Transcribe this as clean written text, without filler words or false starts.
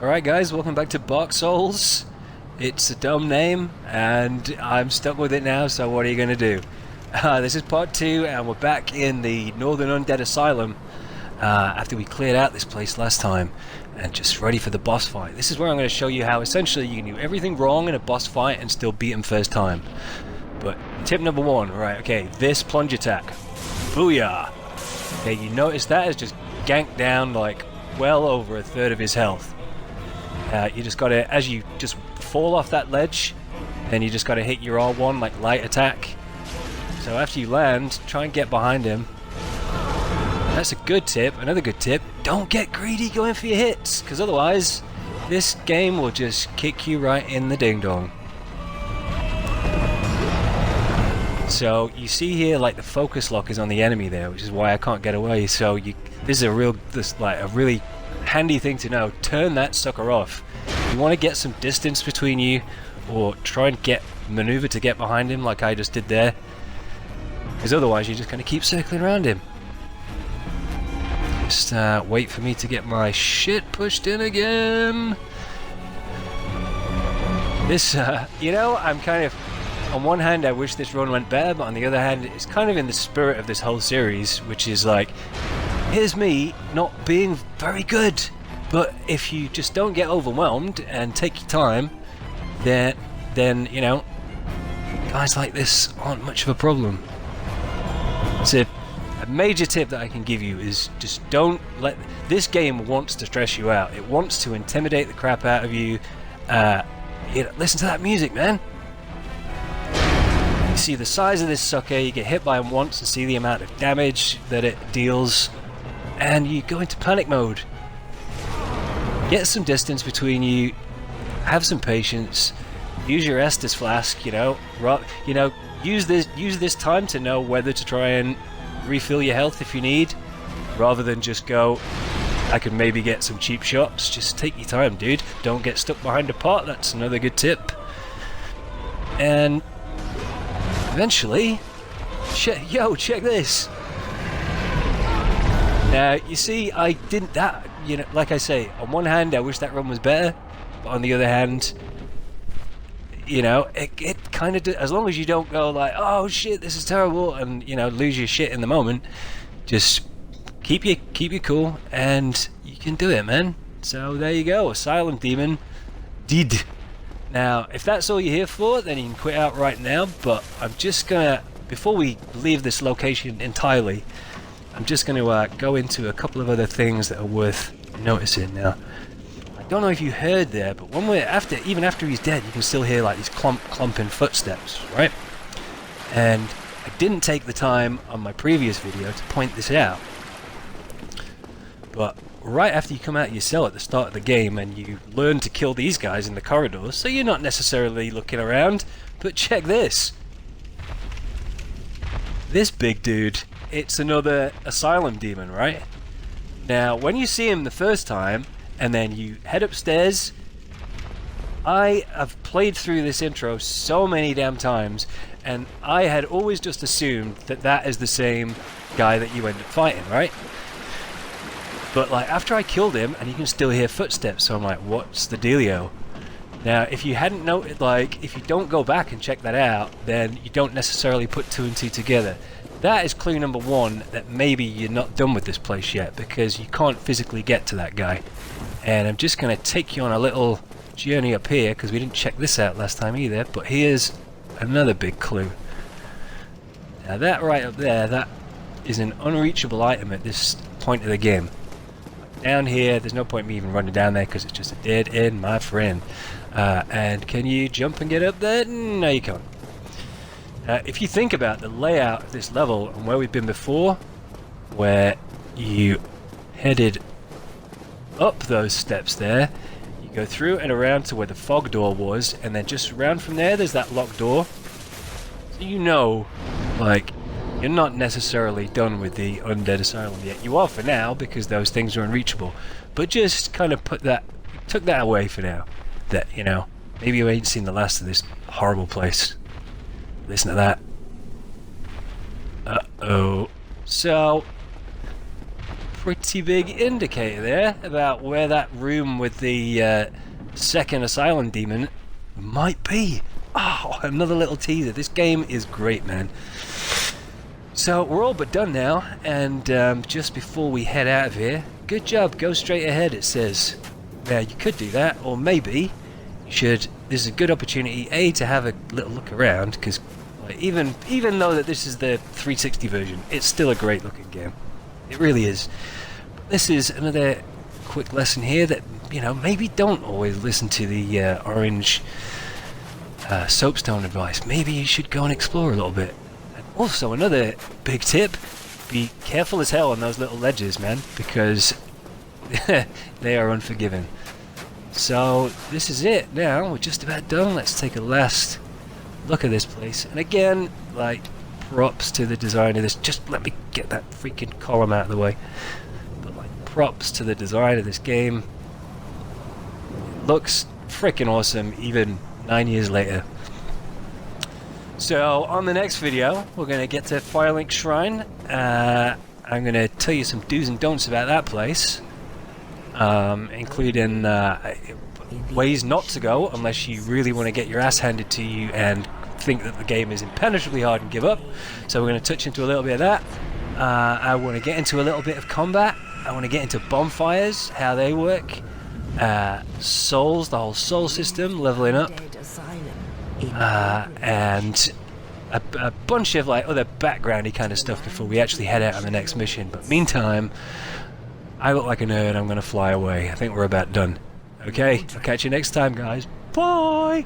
Alright guys, welcome back to Bark Souls. It's a dumb name, and I'm stuck with it now, so what are you going to do? This is part 2, and we're back in the Northern Undead Asylum after we cleared out this place last time, and just ready for the boss fight. This is where I'm going to show you how essentially you can do everything wrong in a boss fight and still beat him first time. But tip number 1, right, okay, this plunge attack. Booyah! Okay, you notice that has just ganked down like well over a third of his health. You just gotta, as you just fall off that ledge, then you just gotta hit your R1 like light attack. So after you land, try and get behind him. That's a good tip. Another good tip, don't get greedy going for your hits, because otherwise this game will just kick you right in the ding dong. So you see here like the focus lock is on the enemy there, which is why I can't get away. So this is a really handy thing to know. Turn that sucker off. You want to get some distance between you, or try and maneuver to get behind him like I just did there, because otherwise you're just going to keep circling around him. Just wait for me to get my shit pushed in again. This you know, I'm kind of, on one hand I wish this run went better, but on the other hand it's kind of in the spirit of this whole series, which is like, here's me not being very good, but if you just don't get overwhelmed and take your time, then you know, guys like this aren't much of a problem. So a major tip that I can give you is just don't let this game wants to stress you out. It wants to intimidate the crap out of you. Listen to that music, man. You see the size of this sucker, you get hit by him once and see the amount of damage that it deals, and you go into panic mode. Get some distance between you, have some patience, use your Estus flask, use this time to know whether to try and refill your health if you need, rather than just go, I could maybe get some cheap shots. Just take your time, dude. Don't get stuck behind a pot, that's another good tip. And eventually, check this. Now, you see, I didn't that, like I say, on one hand, I wish that run was better, but on the other hand, it kind of, as long as you don't go like, oh shit, this is terrible, and, lose your shit in the moment, just keep you cool, and you can do it, man. So there you go, Asylum Demon did. Now, if that's all you're here for, then you can quit out right now, but I'm just gonna, before we leave this location entirely, I'm just going to go into a couple of other things that are worth noticing. Now, I don't know if you heard there, but even after he's dead, you can still hear like these clumping footsteps, right? And I didn't take the time on my previous video to point this out, but right after you come out of your cell at the start of the game and you learn to kill these guys in the corridors, so you're not necessarily looking around, but check this. This big dude. It's another Asylum Demon, right? Now, when you see him the first time, and then you head upstairs, I have played through this intro so many damn times, and I had always just assumed that that is the same guy that you end up fighting, right? But like, after I killed him, and you can still hear footsteps, so I'm like, what's the dealio? Now, if you hadn't noted, like, if you don't go back and check that out, then you don't necessarily put 2 and 2 together. That is clue number 1, that maybe you're not done with this place yet, because you can't physically get to that guy. And I'm just going to take you on a little journey up here, because we didn't check this out last time either, but here's another big clue. Now that right up there, that is an unreachable item at this point of the game. Down here, there's no point me even running down there, because it's just a dead end, my friend. And can you jump and get up there? No, you can't. If you think about the layout of this level and where we've been before, where you headed up those steps there, you go through and around to where the fog door was, and then just around from there's that locked door. So like, you're not necessarily done with the Undead Asylum yet. You are for now, because those things are unreachable. But just kind of took that away for now. That, maybe you ain't seen the last of this horrible place. Listen to that. Uh-oh. So, pretty big indicator there about where that room with the second Asylum Demon might be. Oh, another little teaser. This game is great, man. So we're all but done now, and just before we head out of here, good job, go straight ahead, it says. Now you could do that, or maybe you should. This is a good opportunity, A, to have a little look around, because even though that this is the 360 version, it's still a great looking game. It really is. This is another quick lesson here that, you know, maybe don't always listen to the orange soapstone advice. Maybe you should go and explore a little bit. And also, another big tip, be careful as hell on those little ledges, man, because they are unforgiving. So this is it now. We're just about done. Let's take a last look at this place. And again, like, props to the design of this. Just let me get that freaking column out of the way. But like, props to the design of this game. It looks freaking awesome, even 9 years later. So on the next video, we're going to get to Firelink Shrine. I'm going to tell you some do's and don'ts about that place. Including ways not to go unless you really want to get your ass handed to you and think that the game is impenetrably hard and give up. So we're going to touch into a little bit of that. I want to get into a little bit of combat. I want to get into bonfires, how they work, souls, the whole soul system, leveling up, and a bunch of like other backgroundy kind of stuff before we actually head out on the next mission. But meantime, I look like a nerd. I'm going to fly away. I think we're about done. Okay, I'll catch you next time, guys. Bye!